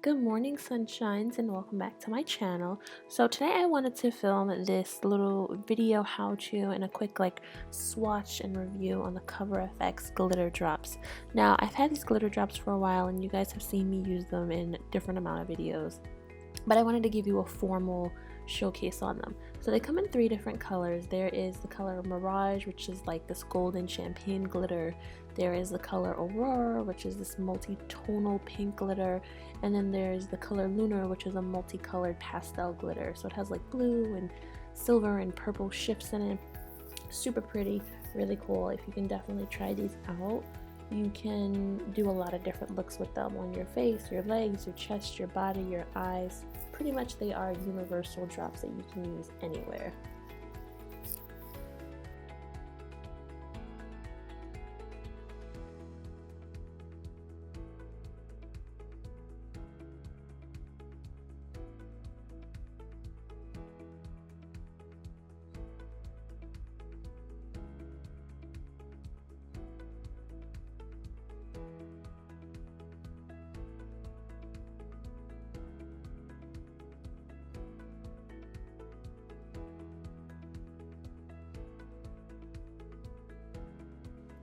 Good morning, sunshines, and welcome back to my channel. So today I wanted to film this little video how-to and a quick swatch and review on the Cover FX glitter drops. Now I've had these glitter drops for a while and you guys have seen me use them in different amount of videos, but I wanted to give you a formal showcase on them. So they come in three different colors. There is the color Mirage, which is like this golden champagne glitter. There is the color Aurora, which is this multi-tonal pink glitter, and then there's the color Lunar, which is a multicolored pastel glitter. So it has like blue and silver and purple shifts in it. Super pretty, really cool. If you can definitely try these out. You can do a lot of different looks with them on your face, your legs, your chest, your body, your eyes. Pretty much they are universal drops that you can use anywhere.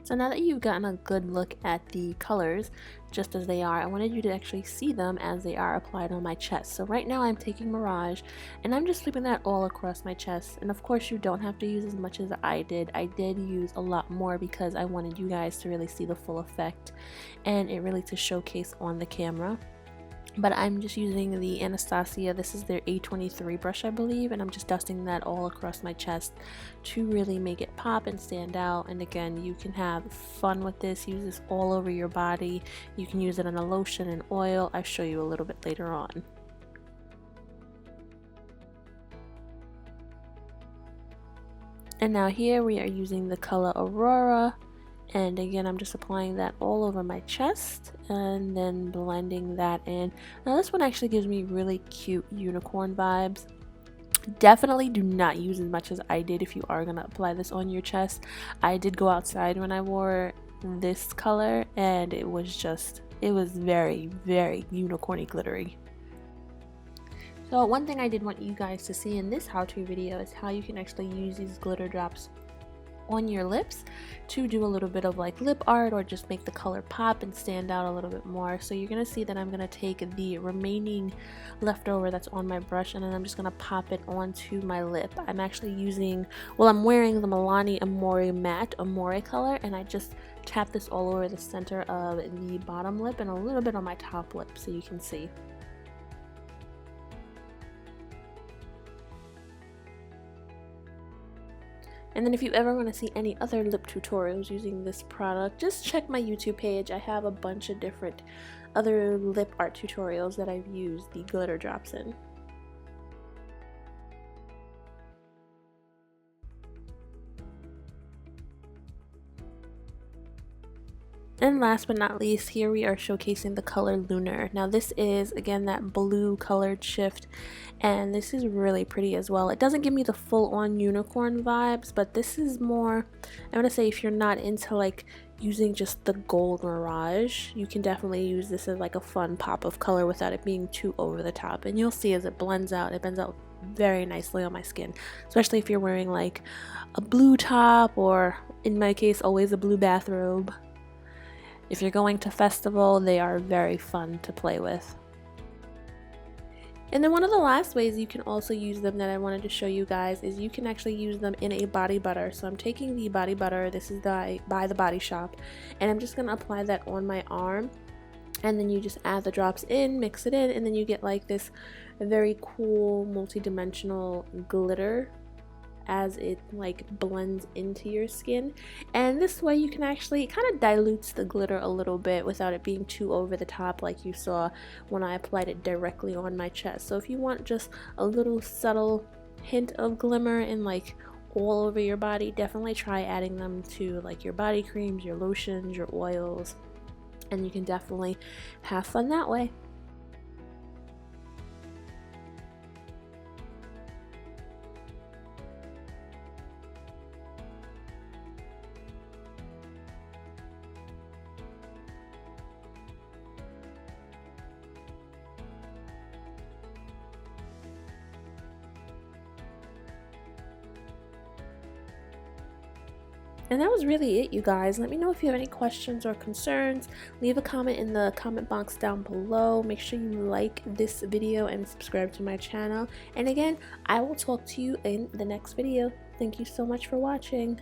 So now that you've gotten a good look at the colors just as they are, I wanted you to actually see them as they are applied on my chest. So right now I'm taking Mirage and I'm just sweeping that all across my chest. And of course you don't have to use as much as I did. I did use a lot more because I wanted you guys to really see the full effect and it really to showcase on the camera. But I'm just using the Anastasia, this is their A23 brush I believe, and I'm just dusting that all across my chest to really make it pop and stand out. And again, you can have fun with this, use this all over your body. You can use it on a lotion and oil. I'll show you a little bit later on. And now here we are using the color Aurora. And again, I'm just applying that all over my chest and then blending that in. Now this one actually gives me really cute unicorn vibes. Definitely do not use as much as I did if you are going to apply this on your chest. I did go outside when I wore this color and it was very, very unicorny glittery. So one thing I did want you guys to see in this how-to video is how you can actually use these glitter drops on your lips to do a little bit of like lip art or just make the color pop and stand out a little bit more. So you're gonna see that I'm gonna take the remaining leftover that's on my brush and then I'm just gonna pop it onto my lip. I'm actually using, well, I'm wearing the Milani Amore Matte Amore color and I just tap this all over the center of the bottom lip and a little bit on my top lip so you can see. And then if you ever want to see any other lip tutorials using this product, just check my YouTube page. I have a bunch of different other lip art tutorials that I've used the glitter drops in. And last but not least, here we are showcasing the color Lunar. Now this is again that blue colored shift and this is really pretty as well. It doesn't give me the full-on unicorn vibes, but this is more, I'm gonna say if you're not into like using just the gold Mirage, you can definitely use this as like a fun pop of color without it being too over the top. And you'll see as it blends out very nicely on my skin, especially if you're wearing like a blue top or in my case always a blue bathrobe. If you're going to festival, they are very fun to play with. And then one of the last ways you can also use them that I wanted to show you guys is you can actually use them in a body butter. So I'm taking the body butter, this is by the Body Shop, and I'm just going to apply that on my arm. And then you just add the drops in, mix it in, and then you get like this very cool multi-dimensional glitter as it like blends into your skin. And this way you can actually, it kind of dilutes the glitter a little bit without it being too over the top like you saw when I applied it directly on my chest. So if you want just a little subtle hint of glimmer and like all over your body, definitely try adding them to like your body creams, your lotions, your oils, and you can definitely have fun that way. And that was really it, you guys. Let me know if you have any questions or concerns. Leave a comment in the comment box down below. Make sure you like this video and subscribe to my channel. And again, I will talk to you in the next video. Thank you so much for watching.